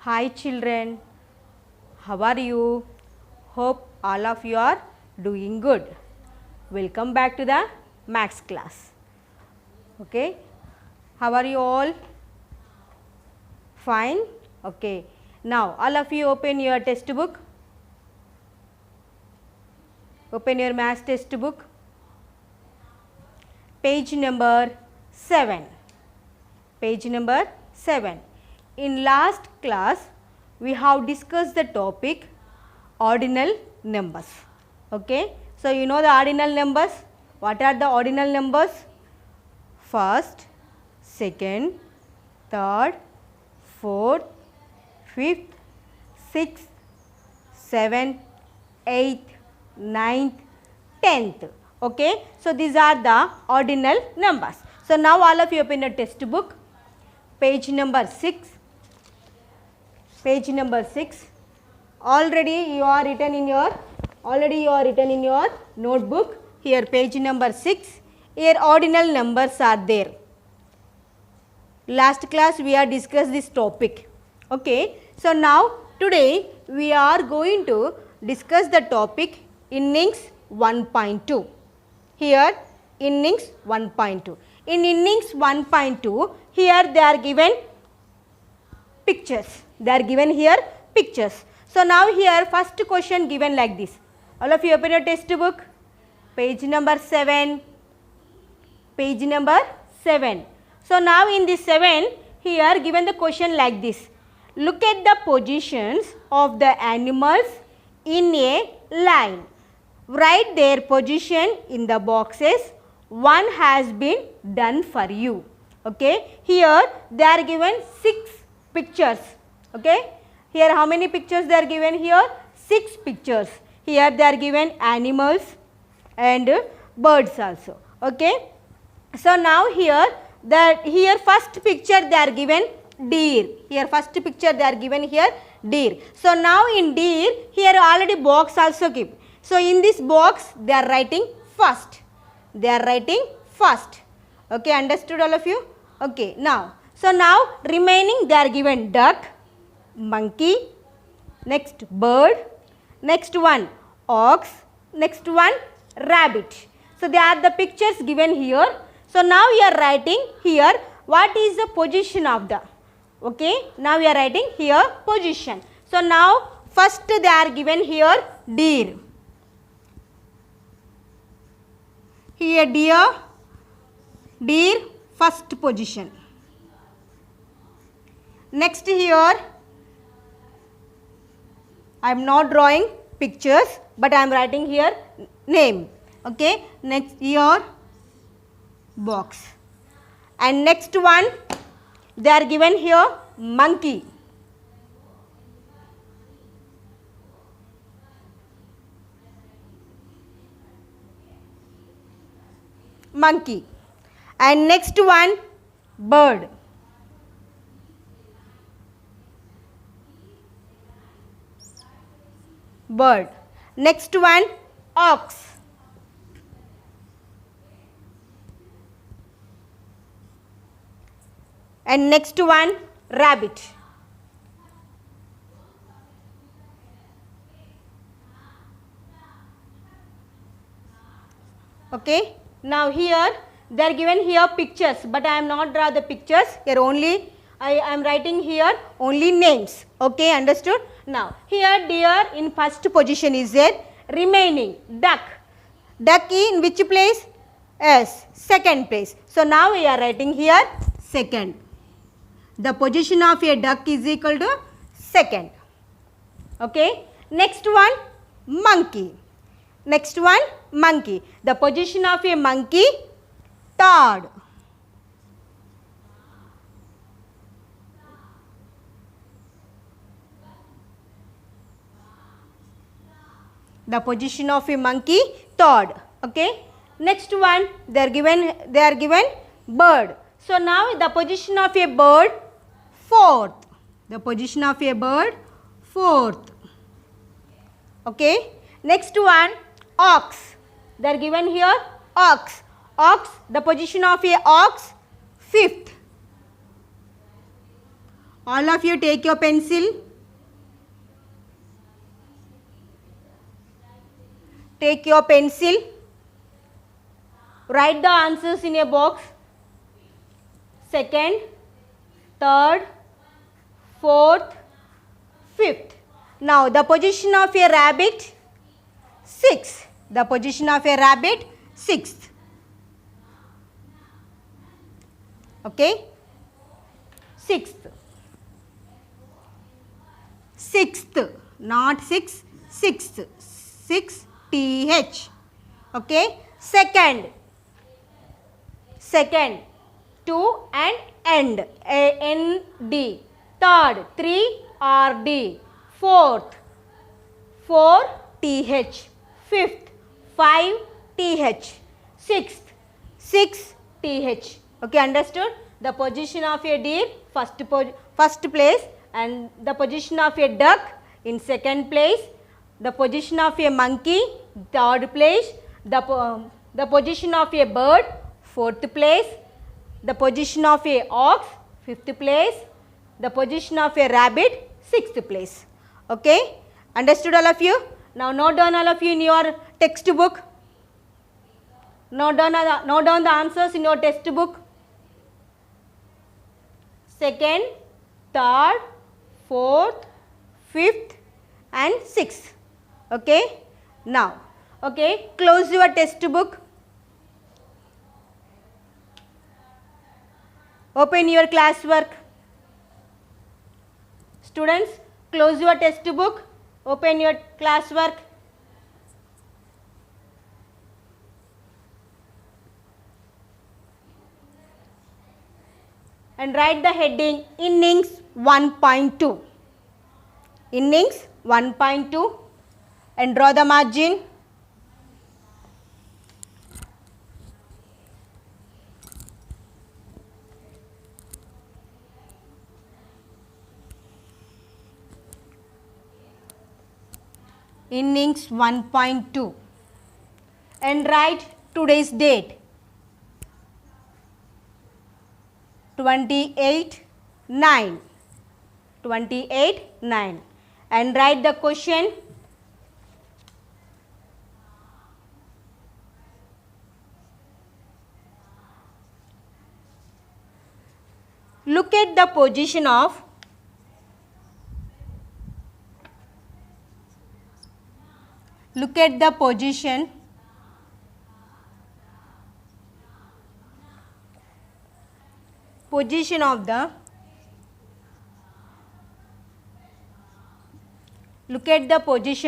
Hi children, how are you? Hope all of you are doing good. Welcome back to the maths class. Okay, how are you all? Fine? Okay. Now all of you open your textbook. Open your maths textbook. Page number 7. Page number 7. In last class, we have discussed the topic ordinal numbers. Okay. So, you know the ordinal numbers. What are the ordinal numbers? First, second, third, fourth, fifth, sixth, seventh, eighth, ninth, 10th. Okay. So, these are the ordinal numbers. So, now all of you open a textbook, page number 6. Page number 6. Already you are written in your notebook. Here page number 6. Here ordinal numbers are there. Last class we have discussed this topic. Okay. So, now today we are going to discuss the topic innings 1.2. Here innings 1.2. In innings 1.2, here they are given pictures. They are given here pictures. So, now here first question given like this. All of you open your textbook, page number 7. Page number 7. So, now in this 7, here given the question like this. Look at the positions of the animals in a line. Write their position in the boxes. One has been done for you. Okay. Here they are given 6 pictures. Okay. Here how many pictures they are given here? 6 pictures. Here they are given animals and birds also. Okay. So, now here first picture they are given deer. Here first picture they are given here deer. So, now in deer here already box also give. So, in this box they are writing first. They are writing first. Okay, understood all of you? Okay, now. So, now remaining they are given duck, monkey, next bird, next one ox, next one rabbit. So, they are the pictures given here. So, now you are writing here what is the position of the, okay. Now, you are writing here position. So, now first they are given here deer. Here deer first position. Next here I am not drawing pictures, but I am writing here name. Okay. Next here box, and next one they are given here monkey. Monkey, and next one bird. Bird. Next one ox. And next one rabbit. Okay. Now here they are given here pictures, but I am not draw the pictures here, only I am writing here only names. Okay, understood? Now here deer in first position is there, remaining duck. Duck in which place? Yes, second place. So, now we are writing here second. The position of a duck is equal to second. Okay. Next one monkey. Next one monkey. The position of a monkey third. The position of a monkey third. Okay. Next one they are given bird. So, now the position of a bird fourth. The position of a bird fourth. Okay. Next one ox. They are given here ox. The position of a ox fifth. All of you take your pencil. Take your pencil. Write the answers in a box. Second, third, fourth, fifth. Now the position of a rabbit, 6. The position of a rabbit, 6th. Okay? 6th. 6th. Not 6. 6th. 6 TH. Okay? Second. Second. 2 and end. A-N-D. Third. 3 R-D. Fourth. 4 TH. Fifth. 5 TH. Sixth. 6 TH. Okay, understood? The position of a deer, first place, and the position of a duck in second place, the position of a monkey, third place, the position of a bird, fourth place, the position of a ox, fifth place, the position of a rabbit, sixth place. Okay? Understood all of you? Now note down all of you in your textbook. Note down the answers in your textbook. Second, third, fourth, fifth and sixth. Okay? Now, okay, close your textbook. Open your classwork. Students, close your textbook. Open your classwork. And write the heading Innings 1.2. Innings 1.2 and draw the margin. Innings 1.2 and write today's date. 28/9. 28/9 and write the question. Look at the position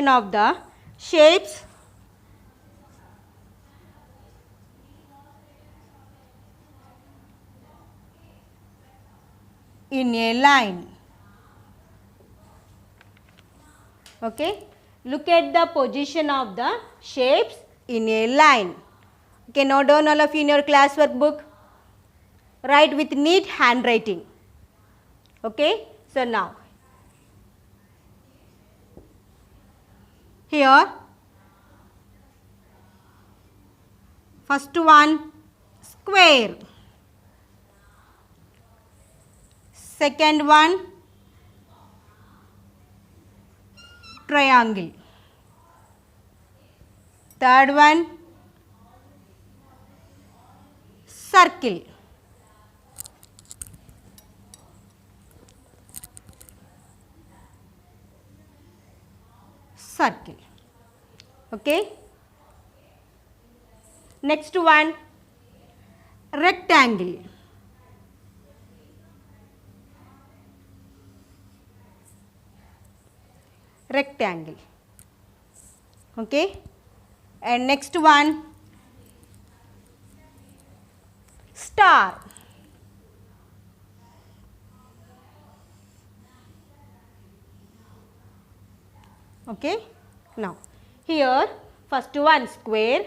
of the shapes in a line. Okay, look at the position of the shapes in a line. Okay, note down all of you in your classwork book. Write with neat handwriting. Okay, so now here first one square, second one triangle, third one circle, circle. Okay. Next one rectangle, rectangle. Okay. And next one star. Okay. Now here first one square,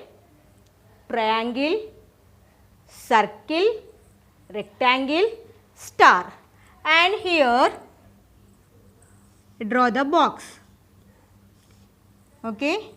triangle, circle, rectangle, star, and here draw the box. Okay.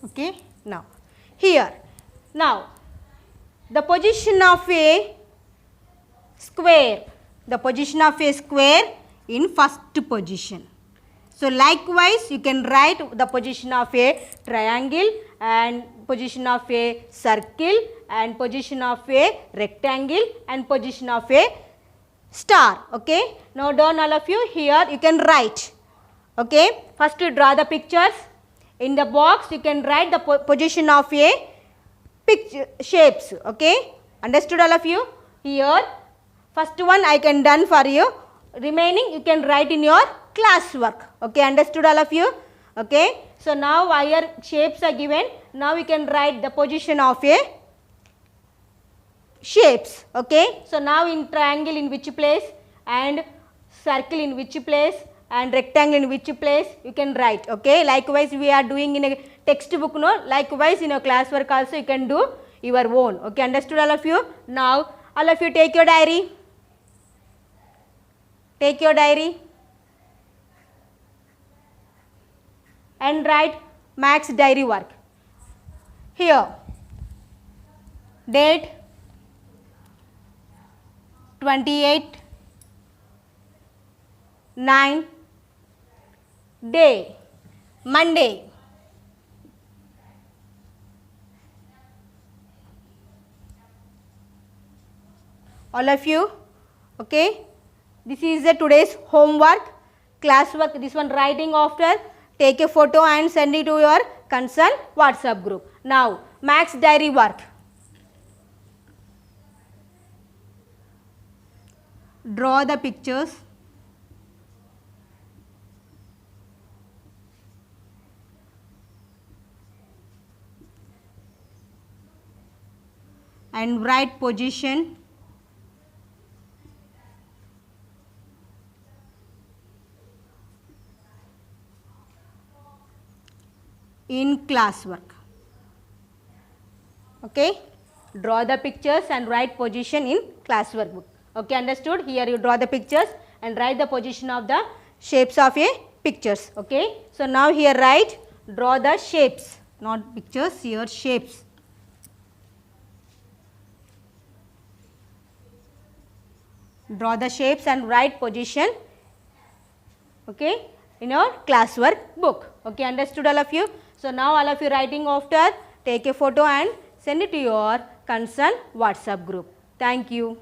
Okay, now here, now the position of a square, the position of a square in first position. So likewise you can write the position of a triangle and position of a circle and position of a rectangle and position of a star. Okay, now down all of you, here you can write. Okay, first you draw the pictures. In the box you can write the position of a picture shapes. Okay, understood all of you? Here first one I can done for you, remaining you can write in your classwork. Okay, understood all of you? Okay, so now here shapes are given. Now we can write the position of a shapes. Okay, so now in triangle in which place and circle in which place and rectangle in which place you can write. Okay, likewise we are doing in a textbook, no, likewise in a classwork also you can do your own. Okay, understood all of you? Now all of you take your diary. Take your diary and write max diary work. Here date 28/9, day Monday. All of you, okay? This is the today's homework, classwork. This one writing after. Take a photo and send it to your concerned WhatsApp group. Now, max diary work. Draw the pictures. And write position. In classwork. Okay, draw the pictures and write position in classwork book. Okay, understood? Here you draw the pictures and write the position of the shapes of a pictures. Okay, so now here write, draw the shapes, not pictures, here shapes. Draw the shapes and write position, okay, in your classwork book. Okay, understood all of you? So now all of you writing after, take a photo and send it to your concerned WhatsApp group. Thank you.